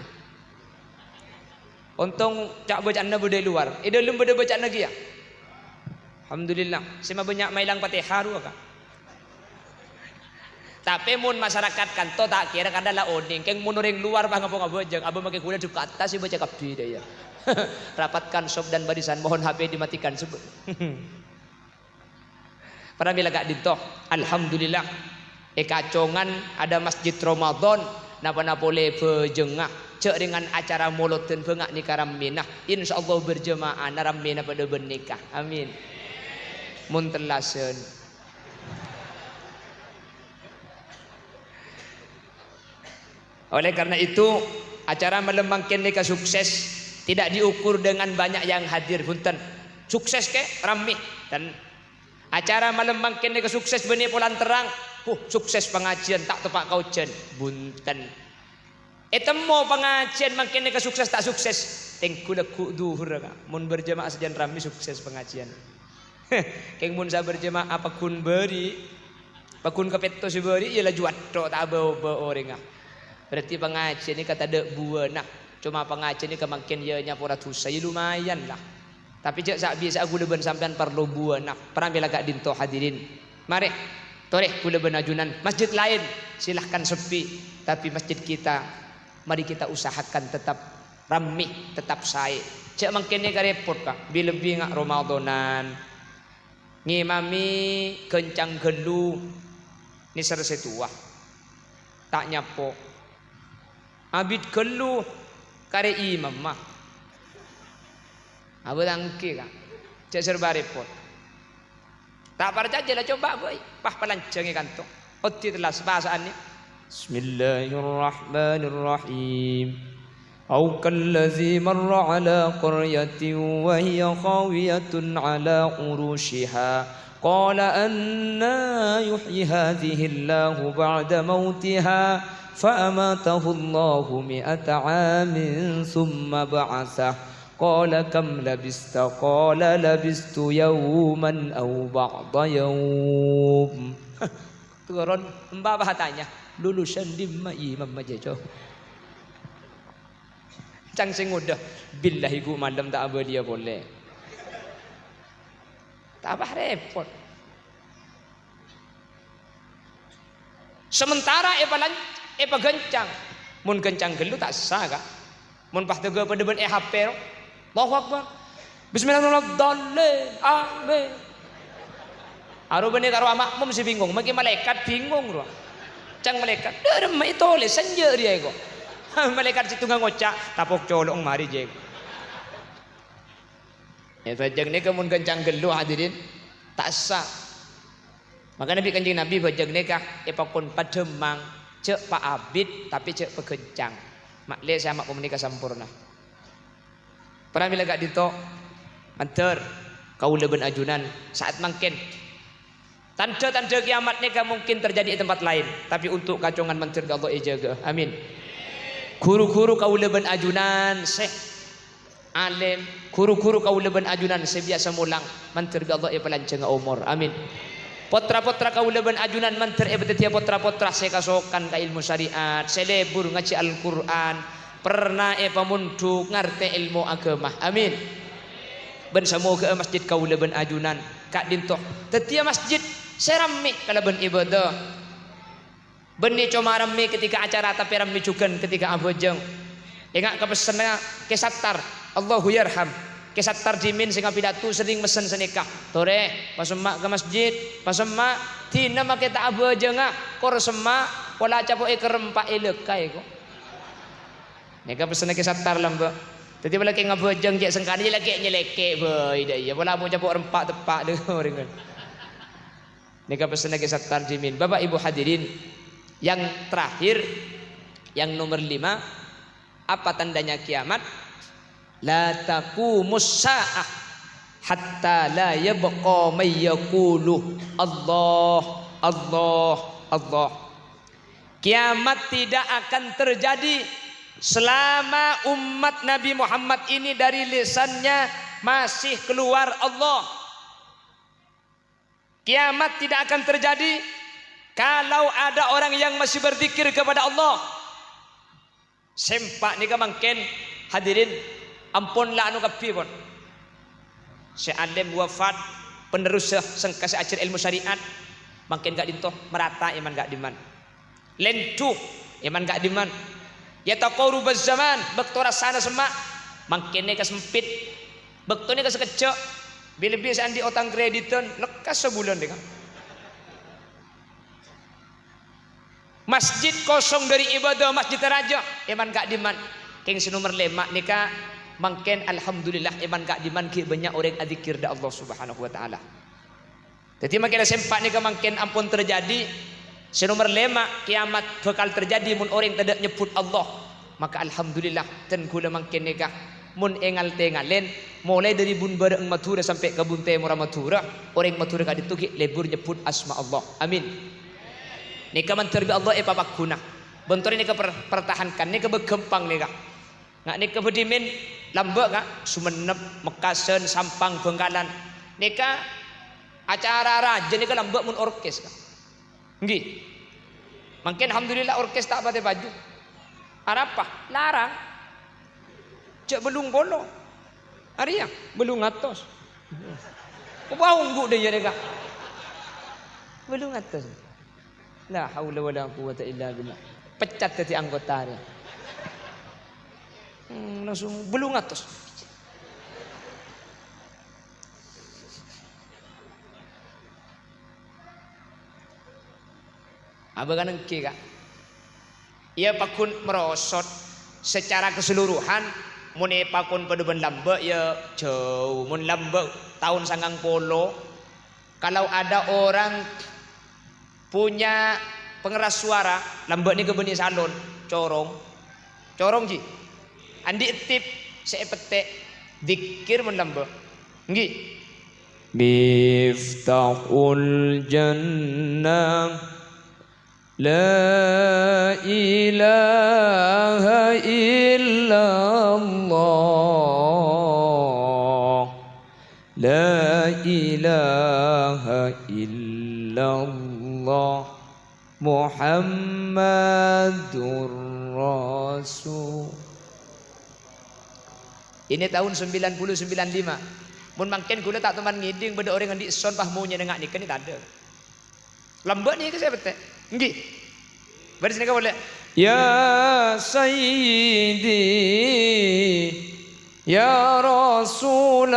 Untung cak bacaan beda luar. Dalam beda bacaan lagi ya. Alhamdulillah. Sema banyak mailang Fatihah kak. Tapi mun masyarakat kan to tak kira kadala oning. Keng mun ring luar bang apa ngabojeng. Aba make kuda ke atas si baca kabdi dia. Rapatkan sob dan barisan, mohon HP dimatikan sebut. Para bila gak dintoh, alhamdulillah. Kacongan ada masjid Ramadan, napa boleh berjengah. Cek dengan acara moloten bengak nikah raminah. Insyaallah berjemaah naramina pada bernikah. Amin. Mun telasen. Oleh karena itu, acara melembangkan nikah sukses tidak diukur dengan banyak yang hadir punten. Sukses ke rame dan acara melembangkan nikah sukses benih pulang terang. Sukses pengajian tak tepak kaujen bunten. Temu pengajian makin nikah sukses tak sukses. Tengku leku duhur mun berjemaah sejan rame sukses pengajian. Keng mun sa berjemaah apa kun beri. Pakun kepeto si beri ialah juat tok tak bawa orang. Berarti pengajian ini kata dek buana. Cuma pengajian ini kemakin ya nyapura tusa ya lumayan lah. Tapi jak sak biasa aku leben sampean perlu buana. Pernah bila gak dinto hadirin. Mari toreh kula benajunan masjid lain silahkan sepi, tapi masjid kita mari kita usahakan tetap ramai, tetap sae. Cek mangkene ka repot kak. Lebih ngak Ramadanan. Ngimami kencang gelu ni setua. Tak nyapo. Abid gelu kare imam mah. Abu tangki kak. Cek serba repot. Tak percaya lah coba boy. Pah palancangi kanto. Otti telas bahasaannya. Bismillahirrahmanirrahim. Au kallazi marra ala qaryatin wa hiya khawiyatun ala urushiha Qala anna yuhyi hadhihi Allahu ba'da mautiha fa amatahu Allahu mi'ata 'amin thumma ba'athah. Qala kam labista? Qala labistu yawman aw ba'da yawm. Turun mbak tanya, lulusan di imam majejo. Cang sing udah billahi ku malam tak apa dia boleh. Tak apa repot. Sementara epa gencang. Mun gencang gelu tak sah kak. Mun pah tega pada ben HP. Allahu Akbar. Bismillahirrahmanirrahim. Amin. Aru bene karo makmum mesti bingung. Maki malaikat bingung ro. Cang malaikat. Derem itu oleh senja dia kok. Malaikat situ nggak ngocak, tapok colong mari jeng. Ya bajang ni kemun kencang gelu hadirin tak sah. Maka Nabi Kanjeng Nabi bajang ni kah epakun pademang cek pak abid tapi cek pekencang. Makle sama komunikasi sempurna. Pernah bila gak dito manter kau leben ajunan saat mangkin. Tanda-tanda kiamat ni mungkin terjadi di tempat lain, tapi untuk kacongan manter Allah jaga. Amin. Guru-guru kaulaban ajunan Syekh alim, guru-guru kaulaban ajunan sebiasa mulang mantir Allah pelanceng umur. Amin. Potra-potra kaulaban ajunan mantir betetia potra-potra saya kasokan ka ilmu syariat, selebur ngaji Al-Qur'an, pernah pamunduk ngarti ilmu agama. Amin. Ben semoga masjid kaulaban ajunan kak dintoh tetia masjid serami kalaban ibadah. Benih cuma rame ketika acara tapi rame juga ketika abojeng. Ingat kepesannya kesatar Allahu yarham. Kesatar jimin sehingga pidato sering mesen senikah. Tore pasemak ke masjid, pasemak tina make tak abojeng kor semak pola capo kerempak elekai ko. Nika pesannya kesatar lambe. Tadi bala ke ngabojeng je sengkani lagi nyeleke boy dah ya. Pola mau capo rempak tepak dengar dengan. Nika pesannya kesatar jimin. Bapak Ibu hadirin, yang terakhir, yang nomor 5, apa tandanya kiamat? La taqumus sa'ah hatta la yabqa may yaqulu Allah Allah Allah. Kiamat tidak akan terjadi selama umat Nabi Muhammad ini dari lisannya masih keluar Allah. Kiamat tidak akan terjadi kalau ada orang yang masih berzikir kepada Allah. Sempak ni mungkin hadirin ampunlah anu kapi pun. Si alim wafat penerus sengkasi ajar ilmu syariat makin gak dintoh merata iman gak diman. Lentu iman gak diman. Ya taqarubaz zaman bektora sana semak makin ni kesempit. Bekto ni kesekecok bila-bila andi otang kreditan lekas sebulan deh kan. Masjid kosong dari ibadah masjid raja iman gak diman. King nomor 5 nikah mungkin alhamdulillah iman gak diman ki banyak orang adzikir da Allah Subhanahu wa taala. Jadi makin sempat nikah mungkin ampun terjadi nomor 5 kiamat bakal terjadi mun orang tidak nyebut Allah. Maka alhamdulillah ten kula mungkin nikah mun engal tengalen mulai dari bun bareng Madura sampai ke bun Temura Madura orang Madura gak dituki lebur nyebut asma Allah. Amin. Nika manterbi Allah papak guna. Bentor ini pertahankan, nika begempang nika. Nggak nika bedimin lambek kak, Sumenep, Mekasen, Sampang, Bengkalan. Nika acara raja nika lambek mun orkes kak. Nggih. Mungkin alhamdulillah orkes tak pakai baju. Arapa? Larang. Cek belung bolo. Hari yang belung atas. Bau nggu dia nika. Belung atas. La haula wala quwata illa billah. Pecat dari anggota dia. Langsung belum atas. Abang kan engke kak. Ia pakun merosot secara keseluruhan. Mune pakun pada ben lambe ya jauh. Mun lambe tahun 90. Kalau ada orang punya pengeras suara lambek ni ke benih salon corong ji andi tip saya petek dikir men lambek nggih Miftahul jannah La ilaha illallah La ilaha illallah Muhammadur Rasul. Ini tahun 90-95. Mun mangken kula tak teman ngiding beda orang ngendi son pahmunya nengak ni tak ada. Lambat ni ke saya betul? Nggih. Bari sini ka boleh. Ya Sayyidi Ya Rasulullah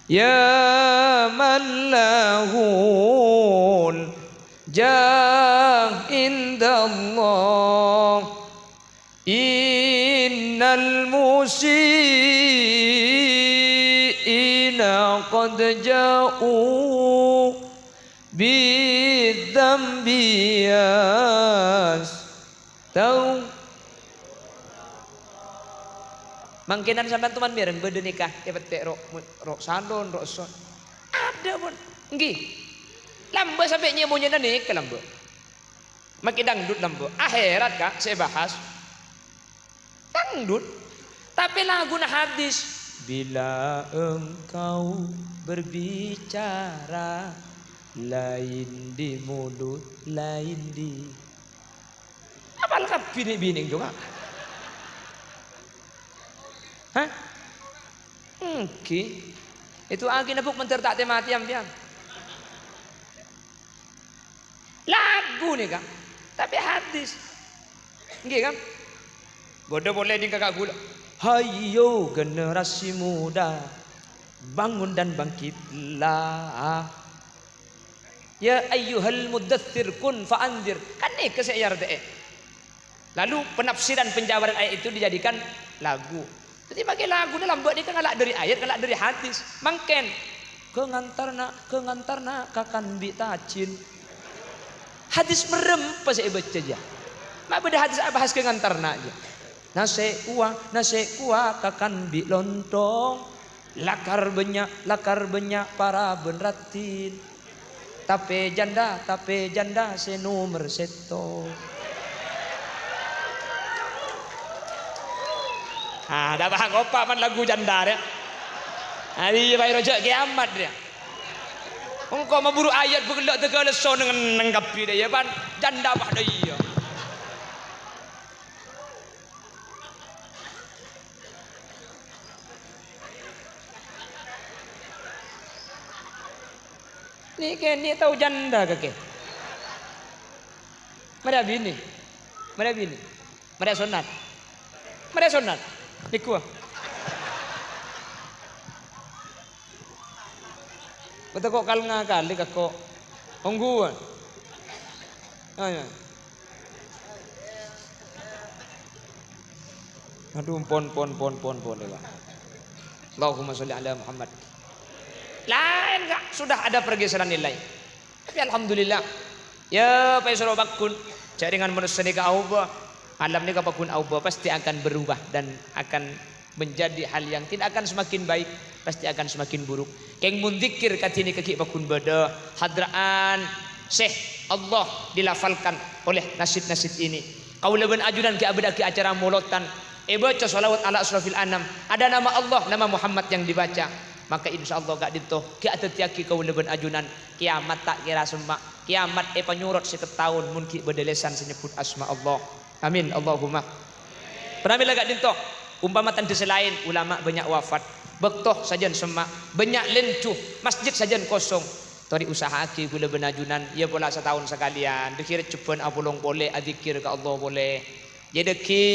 Ya man lahul jah indallah Innal musiina qad ja'u bidzambi tau mangkenan sampean teman mireng bede nikah ya petek rok salon rok son ada pun nggih lambe sampai nyemunya nikah lambe makin dangdut lambe akhirat kak saya bahas dangdut tapi lagu na hadis bila engkau berbicara lain di mulut lain di apalagi bini-bini juga hah okay. Itu agi nabuk menter tak temati ambiang lagu nih kan tapi hadis nggih kan bodoh boleh di kakak gula hayo generasi muda bangun dan bangkitlah ya ayyuhal muddaththir kun fa'anzir kan nih kesayar deh lalu penafsiran penjabaran ayat itu dijadikan lagu jadi pakai lagu dalam buat ini kan ngalak dari ayat ngalak dari hadis mangken kengantarna kakan bi tacin hadis merem pas saya baca aja mak beda hadis bahas kengantarna aja nase kuah kakan bi lontong lakar banyak para benratin tape janda senumer seto dah paham opa man lagu janda dia hari bayi rojak kiamat dia engkau memburu ayat bergelak tegak leso dengan nengkapi dia ya pan janda bah dia ni tahu janda kake mereka bini mereka sunat niku betul kok kal ngakali kok ongguan aduh pon ya Allahumma sholli ala Muhammad lain enggak sudah ada pergeseran nilai tapi alhamdulillah ya Pak Isra bakun jaringan manusia ni ka Allah alam ni ka bakun Allah pasti akan berubah dan akan menjadi hal yang tidak akan semakin baik pasti akan semakin buruk keng mun zikir katini kaki bakun beda hadraan Syekh Allah dilafalkan oleh nasid-nasid ini kaula ben ajudan ke abada ke acara molotan baca salawat ala asrafil anam ada nama Allah nama Muhammad yang dibaca maka insyaallah gak ditoh ke atetiaki kaula ben ajunan kiamat tak kira semak kiamat penyurut setiap tahun mun ki bedelesan senyebut asma Allah amin Allahumma pernah gak ditoh umpamatan di selain ulama banyak wafat bektoh sajan semak banyak lencuh masjid sajan kosong tori usaha ki kula benajunan ya pola setahun sekalian dikira cepen apolong boleh adzikir ke Allah boleh jadi ki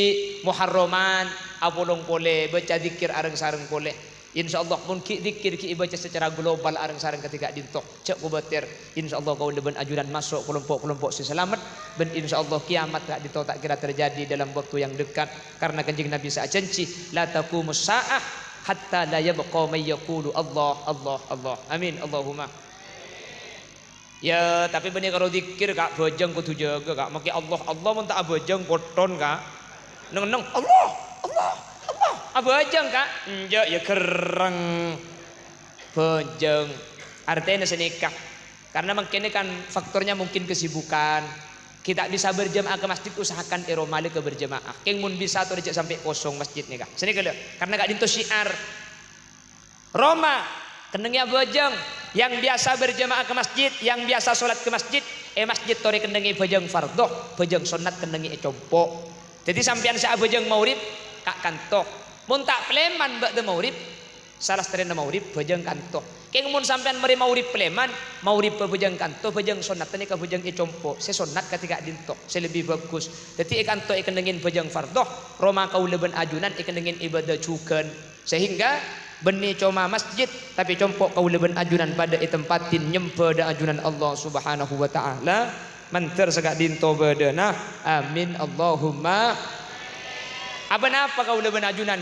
muharraman apolong boleh baca zikir areng sareng boleh insyaallah pun ki zikir ki baca secara global areng sareng ketika dintok cek kubatir insyaallah kau leben ajudan masuk kelompok-kelompok si selamat ben insyaallah kiamat tak dito tak kira terjadi dalam waktu yang dekat karena kanjeng Nabi saat janji la taqumus saah hatta la yabqa may yaqulu Allah Allah Allah amin Allahumma ya tapi benih kalau zikir kak bojeng kudu jaga kak maki Allah Allah mun tak bojeng koton kak neng Allah Allah Allah Bejeng kak? Enggak ya kereng. Bejeng. Artinya senikah. Karena mungkin kan faktornya mungkin kesibukan. Kita bisa berjamaah ke masjid, usahakan iromali ke berjamaah. Keng mun bisa tuh sampai kosong masjid nih kak. Sini kalau karena gak dinto syiar. Roma kendengnya bejeng. Yang biasa berjamaah ke masjid, yang biasa sholat ke masjid, masjid tori kendengi bejeng fardoh, bejeng sunat kendengi compo. Jadi sampean sa bejeng maurib kak kantok. Mun tak pleman bak de maurib, salah terena maurib bejeng kantok. Keng mun sampean meri maurib pleman, maurib bejeng kantok, bejeng sunat tani ka bejeng compo. Se sunat ketika dintok, se lebih bagus. Jadi kantok ikendengin bejeng fardoh, Roma kau leben ajunan ikendengin ibadah cuken. Sehingga benih coma masjid tapi compok kau leben ajunan pada tempatin nyempe da ajunan Allah Subhanahu wa taala manter segak dinto bedana amin Allahumma. Apa kau leben ajunan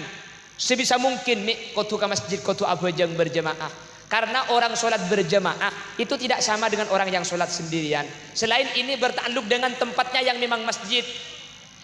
sebisa mungkin mi kotu ka masjid kotu abajang berjamaah. Karena orang sholat berjamaah itu tidak sama dengan orang yang sholat sendirian. Selain ini bertakluk dengan tempatnya yang memang masjid.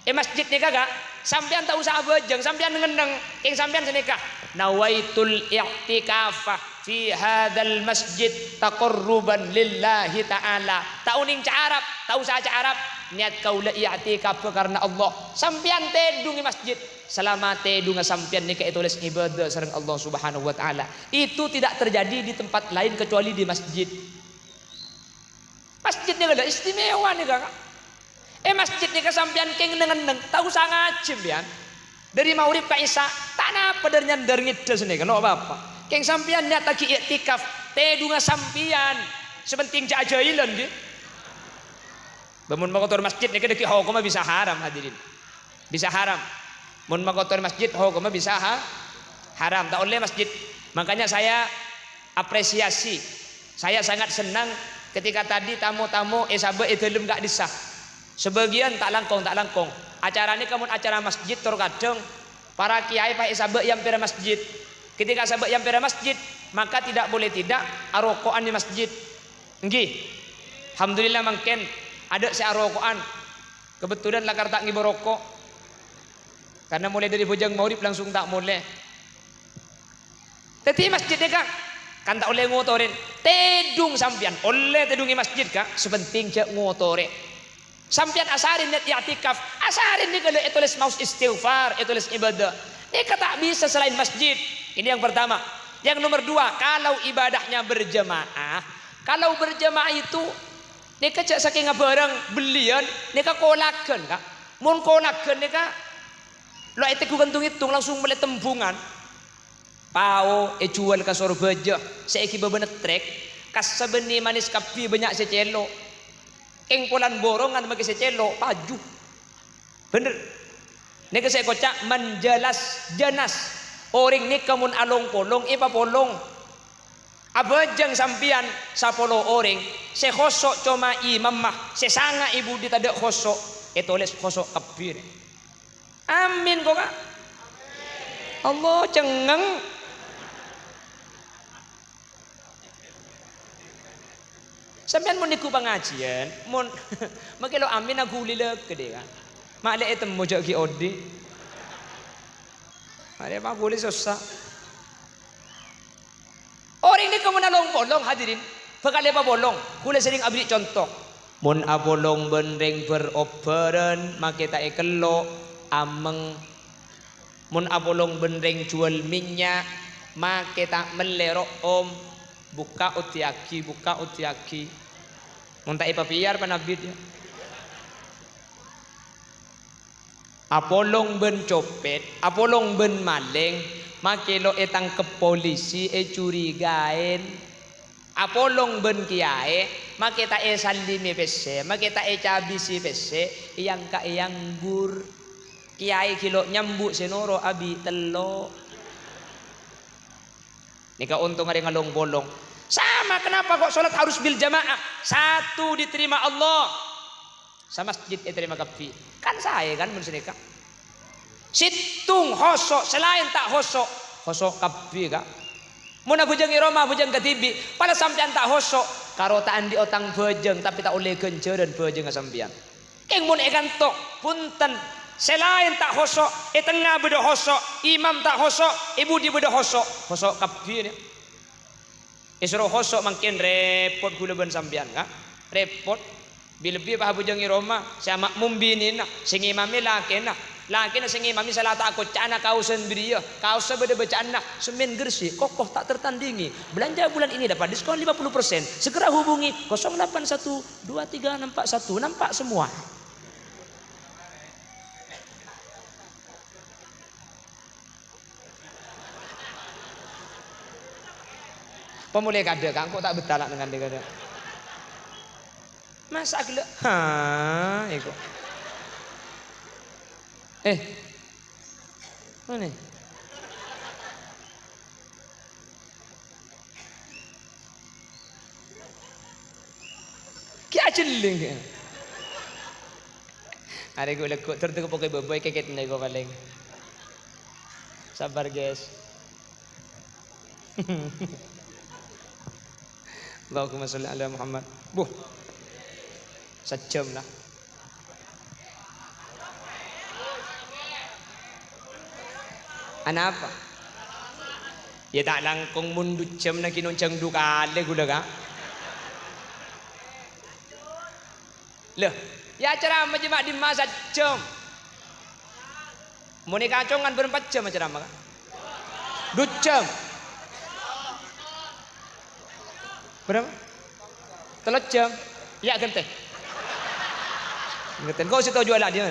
Masjid nih kagak sampean tak usah abajang, sampean ngendeng yang sampean senikah nawaitul i'tikafah fi hadzal masjid taqarruban lillahi ta'ala. Tak uning Arab, tak usah Arab, niat kau la i'tikaf karena Allah. Sampean tedung di masjid, selama tedung sampean nika tulis ibadah sareng Allah Subhanahu wa taala. Itu tidak terjadi di tempat lain kecuali di masjid. Masjidnya ada istimewa nih kakak. Masjid nika sampean keng neng tak usah ngajim ya. Dari maurib ka isya, tak napa dari nyandar ngides nih kalau apa. Keng sampean niat lagi iktikaf, tedunga sampean sepenting jajailan di. Bangun makotor masjid nih kedeki hukumnya bisa haram hadirin. Bisa haram. Mun makotor masjid hukumnya bisa haram. Tak oleh masjid. Makanya saya apresiasi. Saya sangat senang ketika tadi tamu-tamu sabe itu belum gak disah. Sebagian tak langkong. Acara ini kamu acara masjid terkadang para kiai pak sabe yang pira masjid. Ketika sabe yang pira masjid maka tidak boleh tidak arokoan di masjid. Nggih. Alhamdulillah mungkin ada si arokoan. Kebetulan lakar tak ngibo rokok. Karena mulai dari bujang maurib langsung tak boleh. Tapi masjidnya kan tak oleh ngotorin. Tedung sampian oleh tedungi masjid kak. Sepenting cek ngotore. Sampian asarin net i'tikaf, asarin nih kalau tulis maus istighfar, tulis ibadah. Ini tak bisa selain masjid. Ini yang pertama. Yang nomor dua, kalau ibadahnya berjamaah, kalau berjamaah itu, nih kecak saking barang belian, nih kolagen kak. Mun kolagen nih kak, lo itu gantung langsung mulai tembungan. Pao jual ka sorbeja, seiki bebenet trek, kas sebeni manis kapi banyak secelo. Keng polan borongan bagi secelo paju. Bener. Nek saya kocak menjelas jenas. Orang ni kamun along polong ipa polong. Abajang sampian sa polo orang. Se khosok cuma imam mah. Se sanga ibu ditadak khosok. Tulis khosok kabir. Amin kok kak. Allah cengeng. Sampean mun niku pengajian, mun makelo amin aku lilek gede kan. Mak lek etem mojok ki odi. Are apa boleh susah. Orang ini kamu nalong bolong hadirin. Bakal apa bolong? Kula sering abdi contoh. Mun abolong benreng beroperan make tak ekelo ameng. Mun abolong benreng jual minyak make tak melerok om. Buka utiaki. Muntak ipapiar panabid ya. Apolong ben copet, apolong ben maling, makelo etang ke polisi curigain. Apolong ben kiai, makita salimi pese, makita cabisi pese, yang ka yang gur. Kiai kilo nyambuk senoro abi telo. Nika untung ada ngalong bolong. Sama kenapa kok sholat harus bil jamaah? Satu diterima Allah. Sama masjid diterima kapi. Kan saya kan mensenika. Situng hosok selain tak hosok kapi kak. Muna bujang iroma bujang katibi. Pada sampean tak hosok. Karotaan di otang bujang tapi tak oleh genceran bujang sampean. Keng mun ekan tok punten Selain tak khosok, tengah beda khosok, imam tak khosok, ibu di beda khosok. Khosok kapi ni. Suruh khosok makin repot gula ben sampean kah? Repot. Bila-bila bah bujang Roma, sama mumbini nak, sing imami laki nak. Laki nak sing imami salah tak aku cana kau sendiri ya. Kau sebeda bacaan nak semen gersi, kokoh tak tertandingi. Belanja bulan ini dapat diskon 50%. Segera hubungi 081 23 41 nampak semua. Pemulai kada kan kok tak betal dengan dia kada. Masa gila. Iko. Mana? Kia celing. Hari gue lekuk tertengok pakai boboy keket nih gue paling. Sabar guys. Allahumma sholli ala Muhammad. Sejam lah. Anak apa? Ya tak langkung mundu jam nak kinuncang du kali gula ka. Loh, ya acara majma di masa jam. Muni kacongan berempat jam acara maka. 2 jam. Berapa? 3 jam. Ya genteng. Genteng. Kau situ jual lah dia.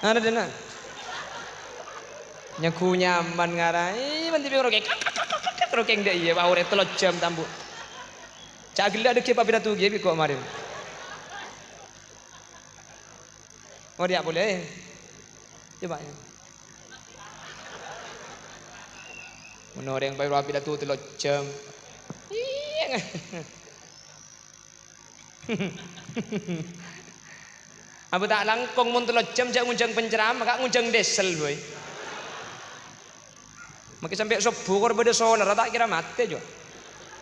Ada dana. Nyaku nyaman ngarai. Nanti biar rokek. Rokek dia iya. Bahu 3 jam tambu. Cak gila ada kiapa pida tu gibi kok kemarin. Oh dia boleh. Coba ya. Menore yang baru pida tu 3 jam. Apa tak langkong mun 3 jam jak ngunjang penceramah kak ngunjang desel boy. Makin sampai subuh kor beda solar tak kira mati jo.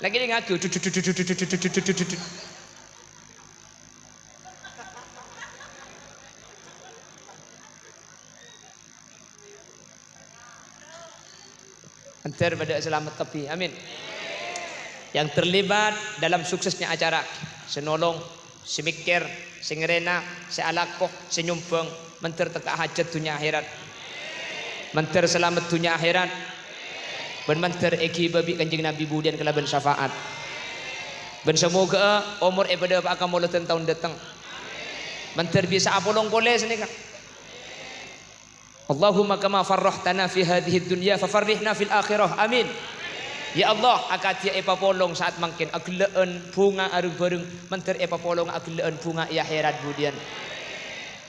Lagi dia ngaku. Antar pada selamat tepi. Amin. Yang terlibat dalam suksesnya acara senolong, semikir, sengerena, sealakoh, senyumbang, menter tekak hajat dunia akhirat. Menter selamat dunia akhirat. Ben menter eki babi kanjeng Nabi budian kelaban syafaat. Ben semoga umur pada akan mulut tahun datang. Menter bisa apolong boleh sini kan. Allahumma kama farrahtana fi hadhihi dunya fafarrihna fil akhirah. Amin. Ya Allah akatia epa polong saat mangkin agleun bunga arung bareng menter epa polong agleun bunga ya akhirat budian.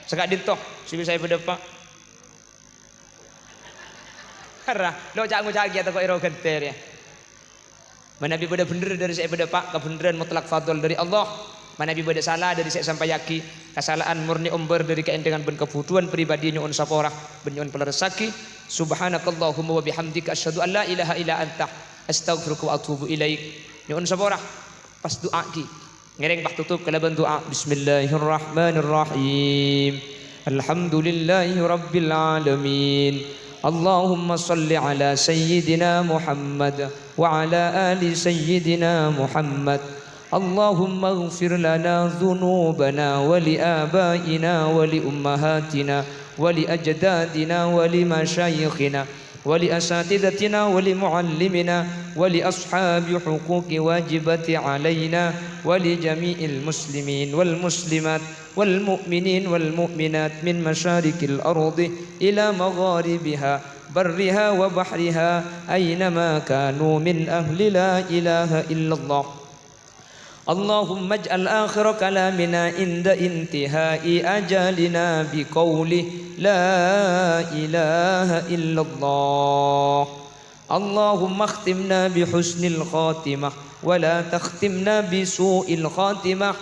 Sekak dintoh sibi saya berdepak. Harah lo cak ngucak atau kok iro genter ya. Manabi beda bener dari saya berdepak kebenaran mutlak fadl dari Allah. Manabi beda salah dari saya sampai yaki kesalahan murni umber dari keendengan ben kebutuhan pribadi nyuun saporah ben nyuun pelerasaki. Subhanakallahumma wa bihamdika asyhadu an la ilaha illa anta astaghfiruka wa atubu ilaik. Nyuun saporah pas doa ki ngereng pak tutup kalaban doa bismillahirrahmanirrahim alhamdulillahi rabbil alamin Allahumma salli ala sayyidina Muhammad wa ala ali sayyidina Muhammad Allahumma ighfir lana dhunubana wa li abaina wa li ummahatina wa li ajdadina wa li masyayikhina ولأساتذتنا ولمعلمنا ولأصحاب حقوق واجبة علينا ولجميع المسلمين والمسلمات والمؤمنين والمؤمنات من مشارق الأرض إلى مغاربها برها وبحرها أينما كانوا من أهل لا إله إلا الله اللهم اجعل آخر كلامنا عند انتهاء أجالنا بقوله لا إله إلا الله اللهم اختمنا بحسن الخاتمة ولا تختمنا بسوء الخاتمة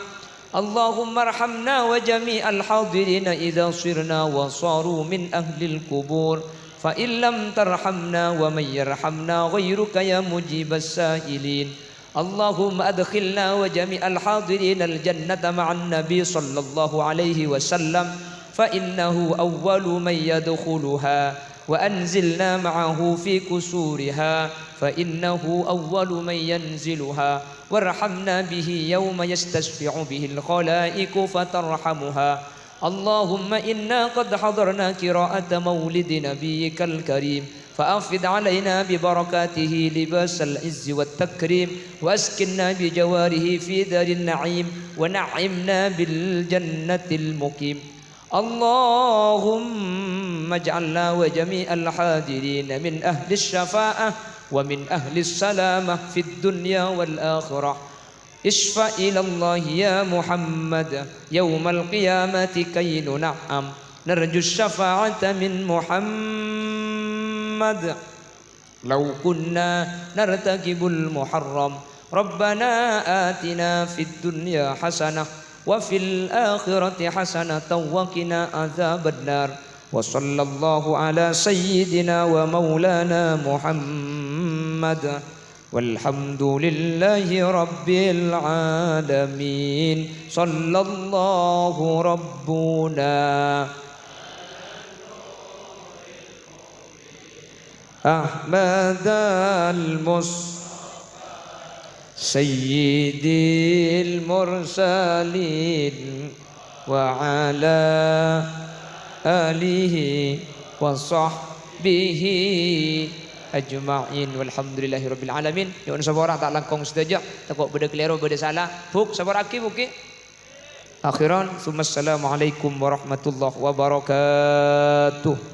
اللهم ارحمنا وجميع الحاضرين إذا صرنا وصاروا من أهل القبور فإن لم ترحمنا ومن يرحمنا غيرك يا مجيب السائلين اللهم أدخلنا وجميع الحاضرين الجنة مع النبي صلى الله عليه وسلم فإنه أول من يدخلها وأنزلنا معه في كسورها فإنه أول من ينزلها وارحمنا به يوم يستشفع به الخلائق فترحمها اللهم إنا قد حضرنا قراءة مولد نبيك الكريم فأفض علينا ببركاته لباس العز والتكريم وأسكننا بجواره في دار النعيم ونعمنا بالجنة المقيم اللهم اجعلنا وجميع الحاضرين من أهل الشفاعة ومن أهل السلامة في الدنيا والآخرة اشفع إلى الله يا محمد يوم القيامة كي ننعم نرجو الشفاعة من محمد لو كنا نرتكب المحرم ربنا آتنا في الدنيا حسنة وفي الآخرة حسنة وقنا عذاب النار وصلى الله على سيدنا ومولانا محمد والحمد لله رب العالمين صلى الله ربنا أحمد سيد المرسلين وعلى آله وصحبه ajma'in walhamdulillahi rabbil alamin. Yun sabar tak langkong sedaja takut beda keliru beda salah buk sabar aki buki akhiran. Assalamualaikum warahmatullahi wabarakatuh.